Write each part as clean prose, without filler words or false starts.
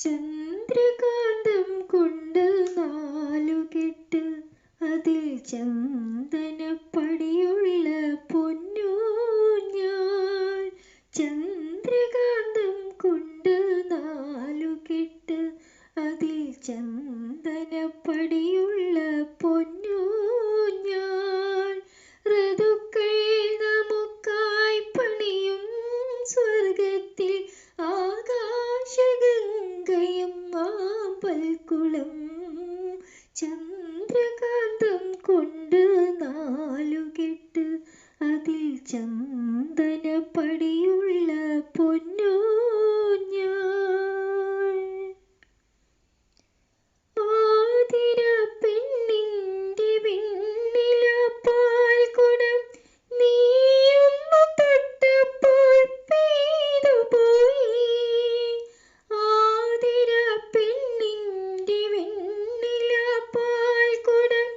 ചന്ദ്രകാന്തം കൊണ്ട് നാലുകെട്ട് അതിൽ ചന്ദനപ്പടിയുള്ള പൊന്നൂഞ്ഞാൽ. ചന്ദ്രകാന്തം കൊണ്ട് നാലുകെട്ട് അതിൽ ചന്ദനപ്പടിയുള്ള പൊന്നൂഞ്ഞാൽ. ഋതുക്കൾ നമുക്കായി പണിയും സ്വർഗത്തിൽ ആകാശഗംഗയും ആമ്പൽക്കുളം. ചന്ദ്രകാന്തം കൊണ്ട് നാലുകെട്ട് അതിൽ ചന്ദനപ്പടിയുള്ള പൊന്നൂഞ്ഞാൽ. ആതിര പെണ്ണിന്റെ വെണ്ണില പാൽക്കുടം നീയൊന്നു തൊട്ടപ്പോൾ പെയ്തുപോയി. ആതിര പെണ്ണിന്റെ വെണ്ണില പാൽക്കുടം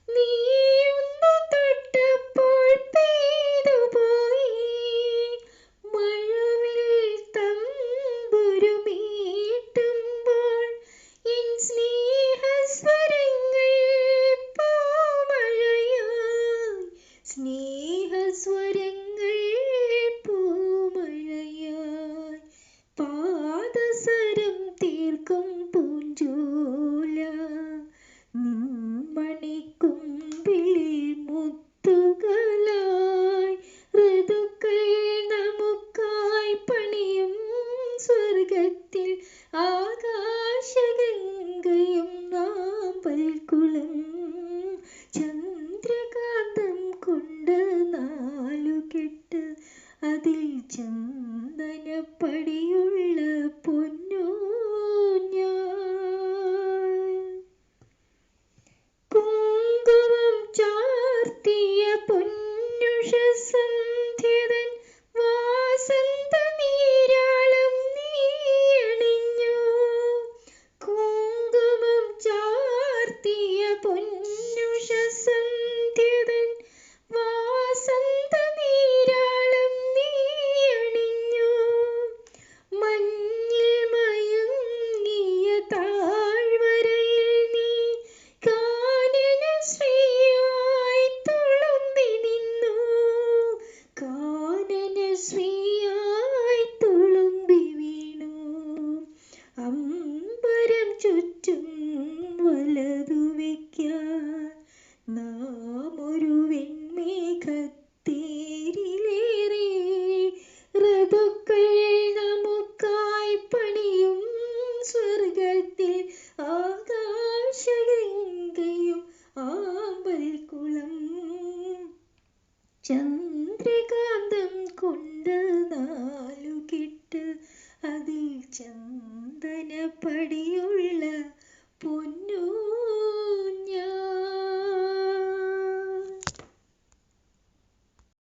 നീയൊന്നു തൊട്ടപ്പോൾ പെയ്തുപോയി. മഴവിൽ തമ്പുരുമീട്ടുമ്പോൾ എൻ സ്നേഹസ്വരങ്ങൾ പൂമഴയായി. സ്നേഹസ്വരങ്ങൾ പൂമഴയായി. പാദസരം തീർക്കും പൂഞ്ചോല മണിക്കുമ്പിളിൽ മുത്തുകളായി. ഋതുക്കൾ നമുക്കായി പണിയും സ്വർഗത്തിൽ ആകാശഗംഗയും ആമ്പൽക്കുളം. ചന്ദ്രകാന്തം കൊണ്ട് നാലുകെട്ട് അതിൽ ചന്ദനപ്പടിയുള്ള പൊന്നൂഞ്ഞാൽ. കുങ്കുമം ചാർത്തിയ പൊന്നുഷസന്ധ്യതൻ വാസന്ത നീരാളം നീയണിഞ്ഞു. കുങ്കുമം ചാർത്തിയ പൊന്നുഷസന്ധ്യതൻ വാസന്ത നീരാളം നീയണിഞ്ഞു. മഞ്ഞിൽ മയങ്ങിയ താഴ്വരയിൽ നീ കാനനശ്രീയായി തുളുമ്പി നിന്നു. കാനനശ്രീയായി തുളുമ്പി വീണു. അമ്പരം ചുറ്റും വലതു വയ്ക്കാൻ നാം ഒരു വെൺമേഘത്തേരിലേറി. ഋതുക്കൾ നമുക്കായി പണിയും സ്വർഗത്തിൽ ആകാശഗംഗയും ആമ്പൽക്കുളം. ചന്ദ്രകാന്തം കൊണ്ട് നാലുകെട്ട് അതിൽ ചന്ദനപ്പടിയുള്ള പൊൻ